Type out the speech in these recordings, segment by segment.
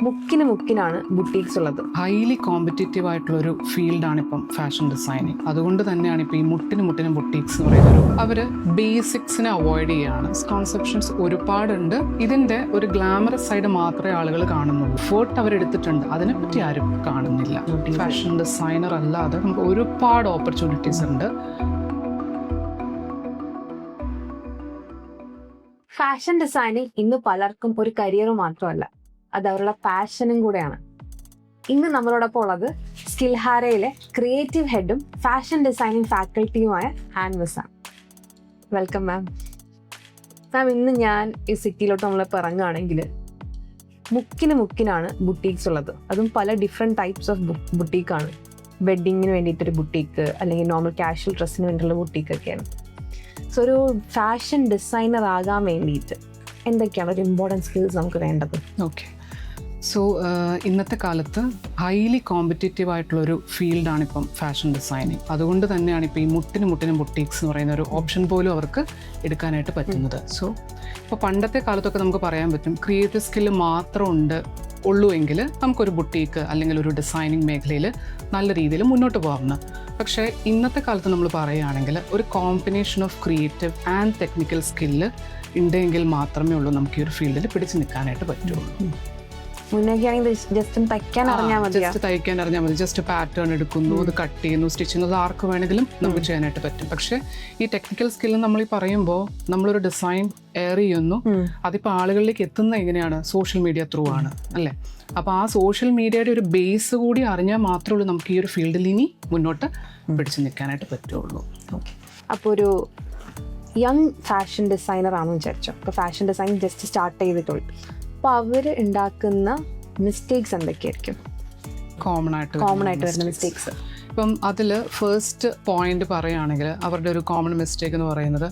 മുക്കിനാണ് ബുട്ടീക്സ് ഉള്ളത്. Highly competitive ആയിട്ടുള്ളൊരു ഫീൽഡാണ് ഇപ്പം ഫാഷൻ ഡിസൈനിങ്. അതുകൊണ്ട് തന്നെയാണ് ഇപ്പോൾ ഈ മുട്ടിന് ബുട്ടീക്സ് എന്ന് പറയുന്നത്. അവർ ബേസിക്സിനെ അവോയ്ഡ് ചെയ്യുകയാണ്. കോൺസെപ്ഷൻസ് ഒരുപാടുണ്ട്. ഇതിൻ്റെ ഒരു ഗ്ലാമറസ് സൈഡ് മാത്രമേ ആളുകൾ കാണുന്നുള്ളൂ. ഫോർട്ട് അവരെടുത്തിട്ടുണ്ട്, അതിനെപ്പറ്റി ആരും കാണുന്നില്ല. ഫാഷൻ ഡിസൈനർ അല്ലാതെ നമുക്ക് ഒരുപാട് ഓപ്പർച്യൂണിറ്റീസ് ഉണ്ട്. ഫാഷൻ ഡിസൈനിങ് ഇന്ന് പലർക്കും ഒരു കരിയർ മാത്രമല്ല, അത് അവരുടെ പാഷനും കൂടെയാണ്. ഇന്ന് നമ്മളോടൊപ്പം ഉള്ളത് സ്കിൽഹാരയിലെ ക്രിയേറ്റീവ് ഹെഡും ഫാഷൻ ഡിസൈനിങ് ഫാക്കൽറ്റിയുമായ ഹാൻവിസ് ആണ്. വെൽക്കം മാം. മാം, ഇന്ന് ഞാൻ ഈ സിറ്റിയിലോട്ട് നമ്മൾ ഇറങ്ങുകയാണെങ്കിൽ മുക്കിനാണ് ബുട്ടീക്സ് ഉള്ളത്. അതും പല ഡിഫറെൻറ്റ് ടൈപ്സ് ഓഫ് ബുട്ടീക്കാണ്. വെഡ്ഡിങ്ങിന് വേണ്ടിയിട്ടൊരു ബുട്ടീക്ക്, അല്ലെങ്കിൽ നോർമൽ കാഷ്വൽ ഡ്രസ്സിന് വേണ്ടിയിട്ടുള്ള ബുട്ടീക്കൊക്കെയാണ്. സോ ഒരു ഫാഷൻ ഡിസൈനർ ആകാൻ വേണ്ടിയിട്ട് എന്തൊക്കെയാണ് ഒരു ഇമ്പോർട്ടൻറ്റ് സ്കിൽസ് നമുക്ക് വേണ്ടത്? ഓക്കെ, സോ ഇന്നത്തെ കാലത്ത് ഹൈലി കോമ്പറ്റീറ്റീവ് ആയിട്ടുള്ളൊരു ഫീൽഡാണ് ഇപ്പം ഫാഷൻ ഡിസൈനിങ്. അതുകൊണ്ട് തന്നെയാണ് ഇപ്പോൾ ഈ മുട്ടിന് ബുട്ടീക്സ് എന്ന് പറയുന്ന ഒരു ഓപ്ഷൻ പോലും അവർക്ക് എടുക്കാനായിട്ട് പറ്റുന്നത്. സോ ഇപ്പോൾ പണ്ടത്തെ കാലത്തൊക്കെ നമുക്ക് പറയാൻ പറ്റും ക്രിയേറ്റീവ് സ്കില്ല് മാത്രം ഉള്ളൂ എങ്കിൽ നമുക്കൊരു ബുട്ടീക്ക് അല്ലെങ്കിൽ ഒരു ഡിസൈനിങ് മേഖലയിൽ നല്ല രീതിയിൽ മുന്നോട്ട് പോകാവുന്ന. പക്ഷേ ഇന്നത്തെ കാലത്ത് നമ്മൾ പറയുകയാണെങ്കിൽ ഒരു combination of creative and technical skill ഉണ്ടെങ്കിൽ മാത്രമേ ഉള്ളൂ നമുക്ക് ഈ ഒരു ഫീൽഡിൽ പിടിച്ചു നിൽക്കാനായിട്ട് പറ്റുള്ളൂ. ജസ്റ്റ് തയ്ക്കാൻ അറിഞ്ഞാൽ മതി. ജസ്റ്റ് പാറ്റേൺ എടുക്കുന്നു, അത് കട്ട് ചെയ്യുന്നു, സ്റ്റിച്ച് ചെയ്യുന്നു, അത് ആർക്ക് വേണമെങ്കിലും നമുക്ക് ചെയ്യാനായിട്ട് പറ്റും. പക്ഷെ ഈ ടെക്നിക്കൽ സ്കില്ല് നമ്മൾ ഈ പറയുമ്പോൾ നമ്മളൊരു ഡിസൈൻ എയർ ചെയ്യുന്നു, അതിപ്പോൾ ആളുകളിലേക്ക് എത്തുന്ന എങ്ങനെയാണ്? സോഷ്യൽ മീഡിയ ത്രൂ ആണ് അല്ലേ? അപ്പോൾ ആ സോഷ്യൽ മീഡിയയുടെ ഒരു ബേസ് കൂടി അറിഞ്ഞാൽ മാത്രമേ ഉള്ളൂ നമുക്ക് ഈ ഒരു ഫീൽഡിൽ ഇനി മുന്നോട്ട് പിടിച്ചു നിൽക്കാനായിട്ട് പറ്റുള്ളൂ. അപ്പോൾ ഒരു യങ് ഫാഷൻ ഡിസൈനർ ആണെന്ന് വിചാരിച്ചോ, ഇപ്പോൾ ഫാഷൻ ഡിസൈൻ ജസ്റ്റ് സ്റ്റാർട്ട് ചെയ്തിട്ടുള്ളൂ. അപ്പോൾ അവർ ഉണ്ടാക്കുന്ന മിസ്റ്റേക്സ് എന്തൊക്കെയായിരിക്കും? കോമൺ ആയിട്ട് വരുന്ന മിസ്റ്റേക്സ്. ഇപ്പം അതിൽ ഫസ്റ്റ് പോയിന്റ് പറയുകയാണെങ്കിൽ അവരുടെ ഒരു കോമൺ മിസ്റ്റേക്ക് എന്ന് പറയുന്നത്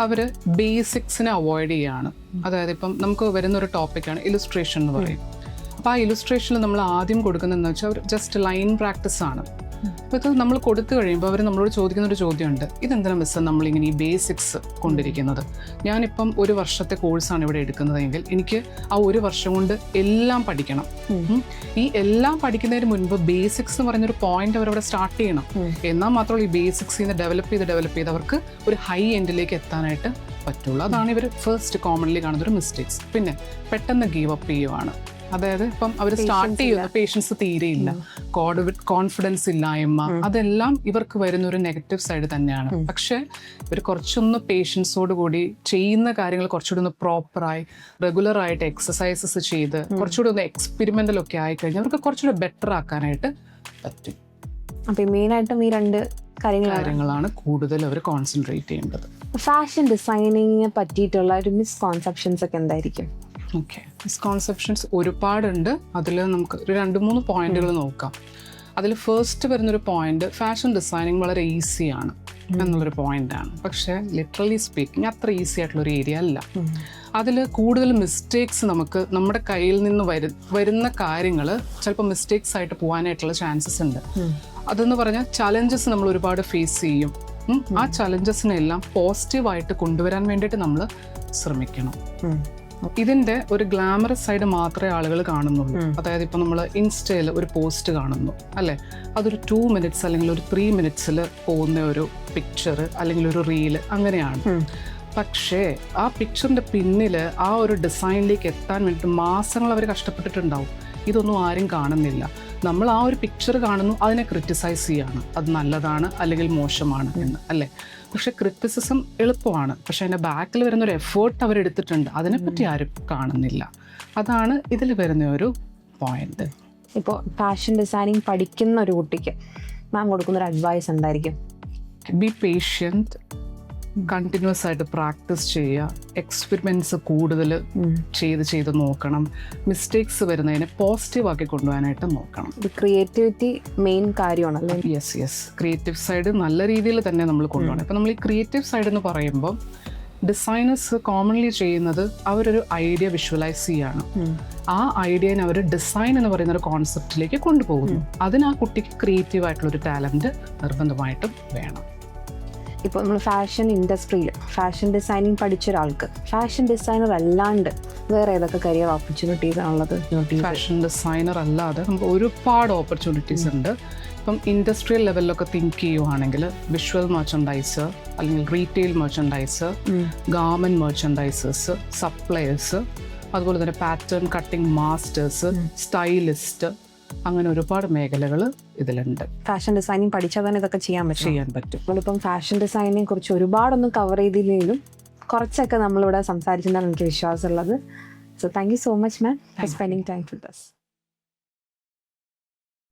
അവർ ബേസിക്സിനെ അവോയ്ഡ് ചെയ്യുകയാണ്. അതായത് ഇപ്പം നമുക്ക് വരുന്നൊരു ടോപ്പിക്കാണ് ഇലുസ്ട്രേഷൻ എന്ന് പറയും. അപ്പോൾ ആ ഇലുസ്ട്രേഷനിൽ നമ്മൾ ആദ്യം കൊടുക്കുന്നതെന്ന് വെച്ചാൽ അവർ ജസ്റ്റ് ലൈൻ പ്രാക്ടീസ് ആണ്. അപ്പോൾ ഇത് നമ്മൾ കൊടുത്തു കഴിയുമ്പോൾ അവർ നമ്മളോട് ചോദിക്കുന്നൊരു ചോദ്യമുണ്ട്, ഇതെന്തിനാ മിസ്സ് നമ്മളിങ്ങനെ ഈ ബേസിക്സ് കൊണ്ടിരിക്കുന്നത്? ഞാനിപ്പം ഒരു വർഷത്തെ കോഴ്സാണ് ഇവിടെ എടുക്കുന്നതെങ്കിൽ എനിക്ക് ആ ഒരു വർഷം കൊണ്ട് എല്ലാം പഠിക്കണം. ഈ എല്ലാം പഠിക്കുന്നതിന് മുൻപ് ബേസിക്സ് എന്ന് പറയുന്നൊരു പോയിന്റ് അവരവിടെ സ്റ്റാർട്ട് ചെയ്യണം. എന്നാൽ മാത്രമേ ഈ ബേസിക്സിൽ നിന്ന് ഡെവലപ്പ് ചെയ്ത് അവർക്ക് ഒരു ഹൈ എൻഡിലേക്ക് എത്താനായിട്ട് പറ്റുള്ളൂ. അതാണ് ഇവർ ഫസ്റ്റ് കോമൺലി കാണുന്നൊരു മിസ്റ്റേക്സ്. പിന്നെ പെട്ടെന്ന് ഗീവ് അപ്പ് ചെയ്യുവാണ്. അതായത് ഇപ്പം അവർ സ്റ്റാർട്ട് ചെയ്യുന്ന പേഷ്യൻസ് തീരെയില്ല, കോൺഫിഡൻസ് ഇല്ലായ്മ, അതെല്ലാം ഇവർക്ക് വരുന്ന ഒരു നെഗറ്റീവ് സൈഡ് തന്നെയാണ്. പക്ഷെ ഇവർ കുറച്ചൊന്ന് പേഷ്യൻസോട് കൂടി ചെയ്യുന്ന കാര്യങ്ങൾ കുറച്ചുകൂടി ഒന്ന് പ്രോപ്പറായി റെഗുലറായിട്ട് എക്സസൈസസ് ചെയ്ത് കുറച്ചുകൂടി ഒന്ന് എക്സ്പെരിമെൻ്റലൊക്കെ ആയിക്കഴിഞ്ഞാൽ അവർക്ക് കുറച്ചുകൂടി ബെറ്റർ ആക്കാനായിട്ട് പറ്റും. അപ്പം മെയിനായിട്ടും ഈ രണ്ട് കാര്യങ്ങളാണ് കൂടുതൽ അവർ കോൺസെൻട്രേറ്റ് ചെയ്യേണ്ടത്. ഫാഷൻ ഡിസൈനിങ്ങിനെ പറ്റിയിട്ടുള്ള ഒരു മിസ്കോൺസെപ്ഷൻസ് ഒക്കെ എന്തായിരിക്കും? ഓക്കെ, മിസ്കോൺസെപ്ഷൻസ് ഒരുപാടുണ്ട്. അതിൽ നമുക്ക് ഒരു 2-3 പോയിന്റുകൾ നോക്കാം. അതിൽ ഫസ്റ്റ് വരുന്നൊരു പോയിന്റ് ഫാഷൻ ഡിസൈനിങ് വളരെ ഈസിയാണ് എന്നുള്ളൊരു പോയിന്റാണ്. പക്ഷേ ലിറ്ററലി സ്പീക്കിംഗ് അത്ര ഈസി ആയിട്ടുള്ളൊരു ഏരിയ അല്ല. അതിൽ കൂടുതൽ മിസ്റ്റേക്സ് നമുക്ക് നമ്മുടെ കയ്യിൽ നിന്ന് വരുന്ന കാര്യങ്ങൾ ചിലപ്പോൾ മിസ്റ്റേക്സ് ആയിട്ട് പോകാനായിട്ടുള്ള ചാൻസസ് ഉണ്ട്. അതെന്ന് പറഞ്ഞാൽ ചലഞ്ചസ് നമ്മൾ ഒരുപാട് ഫേസ് ചെയ്യും. ആ ചലഞ്ചസിനെല്ലാം പോസിറ്റീവായിട്ട് കൊണ്ടുവരാൻ വേണ്ടിയിട്ട് നമ്മൾ ശ്രമിക്കണം. ഇതിൻ്റെ ഒരു ഗ്ലാമറസ് സൈഡ് മാത്രമേ ആളുകൾ കാണുന്നുള്ളൂ. അതായത് ഇപ്പം നമ്മൾ ഇൻസ്റ്റയിൽ ഒരു പോസ്റ്റ് കാണുന്നു അല്ലേ, അതൊരു 2 minutes അല്ലെങ്കിൽ ഒരു 3 minutes പോകുന്ന ഒരു പിക്ചർ അല്ലെങ്കിൽ ഒരു റീല് അങ്ങനെയാണ്. പക്ഷേ ആ പിക്ചറിൻ്റെ പിന്നിൽ ആ ഒരു ഡിസൈനിലേക്ക് എത്താൻ വേണ്ടിയിട്ട് മാസങ്ങൾ അവർ കഷ്ടപ്പെട്ടിട്ടുണ്ടാവും. ഇതൊന്നും ആരും കാണുന്നില്ല. നമ്മൾ ആ ഒരു പിക്ചർ കാണുന്നു, അതിനെ ക്രിറ്റിസൈസ് ചെയ്യാണ്, അത് നല്ലതാണ് അല്ലെങ്കിൽ മോശമാണ് എന്ന് അല്ലേ. പക്ഷെ ക്രിറ്റിസിസം എളുപ്പമാണ്, പക്ഷെ അതിൻ്റെ ബാക്കിൽ വരുന്നൊരു എഫേർട്ട് അവരെടുത്തിട്ടുണ്ട്, അതിനെപ്പറ്റി ആരും കാണുന്നില്ല. അതാണ് ഇതിൽ വരുന്ന ഒരു പോയിന്റ്. ഇപ്പോൾ ഫാഷൻ ഡിസൈനിങ് പഠിക്കുന്ന ഒരു കുട്ടിക്ക് മാം കൊടുക്കുന്നൊരു അഡ്വൈസ് എന്തായിരിക്കും? ബി പേഷ്യൻറ്റ്, കണ്ടിന്യൂസ് ആയിട്ട് പ്രാക്ടീസ് ചെയ്യുക, എക്സ്പെരിമെൻറ്റ്സ് കൂടുതൽ ചെയ്ത് നോക്കണം, മിസ്റ്റേക്സ് വരുന്നതിനെ പോസിറ്റീവാക്കി കൊണ്ടുപോകാനായിട്ട് നോക്കണം. ക്രിയേറ്റിവിറ്റി മെയിൻ കാര്യമാണല്ലേ? യെസ്, ക്രിയേറ്റീവ് സൈഡ് നല്ല രീതിയിൽ തന്നെ നമ്മൾ കൊണ്ടുപോകണം. ഇപ്പം നമ്മൾ ഈ ക്രിയേറ്റീവ് സൈഡ് എന്ന് പറയുമ്പോൾ ഡിസൈനേഴ്സ് കോമൺലി ചെയ്യുന്നത് അവരൊരു ഐഡിയ വിഷ്വലൈസ് ചെയ്യാണ്. ആ ഐഡിയനെ അവർ ഡിസൈൻ എന്ന് പറയുന്ന ഒരു കോൺസെപ്റ്റിലേക്ക് കൊണ്ടുപോകുന്നു. അതിന് ആ കുട്ടിക്ക് ക്രിയേറ്റീവ് ആയിട്ടുള്ളൊരു ടാലൻറ്റ് നിർബന്ധമായിട്ടും വേണം. ഇപ്പോൾ നമ്മൾ ഫാഷൻ ഇൻഡസ്ട്രിയിൽ ഫാഷൻ ഡിസൈനിങ് പഠിച്ച ഒരാൾക്ക് ഫാഷൻ ഡിസൈനർ അല്ലാണ്ട് വേറെ ഏതൊക്കെ കരിയർ ഓപ്പർച്യൂണിറ്റീസ് ആണുള്ളത് നോട്ട് ചെയ്ത്? ഫാഷൻ ഡിസൈനർ അല്ലാതെ നമുക്ക് ഒരുപാട് ഓപ്പർച്യൂണിറ്റീസ് ഉണ്ട്. ഇപ്പം ഇൻഡസ്ട്രിയൽ ലെവലിലൊക്കെ തിങ്ക് ചെയ്യുവാണെങ്കിൽ വിഷ്വൽ മെർച്ചൻഡൈസർ അല്ലെങ്കിൽ റീറ്റെയിൽ മെർച്ചൻഡൈസർ, ഗാർമെൻറ്റ് മെർച്ചൻഡൈസേഴ്സ്, സപ്ലയേഴ്സ്, അതുപോലെ തന്നെ പാറ്റേൺ കട്ടിംഗ് മാസ്റ്റേഴ്സ്, സ്റ്റൈലിസ്റ്റ്, അങ്ങനെ ഒരുപാട് മേഖലകൾ ഇതിലുണ്ട്. ഫാഷൻ ഡിസൈനിങ് പഠിച്ചാൽ തന്നെ ഇതൊക്കെ ചെയ്യാൻ പറ്റും. നമ്മളിപ്പം ഫാഷൻ ഡിസൈനിനെ കുറിച്ച് ഒരുപാടൊന്നും കവർ ചെയ്തില്ലെങ്കിലും കുറച്ചൊക്കെ നമ്മളിവിടെ സംസാരിച്ചെന്നാണ് എനിക്ക് വിശ്വാസമുള്ളത്. So thank you so much ma'am for spending time with us.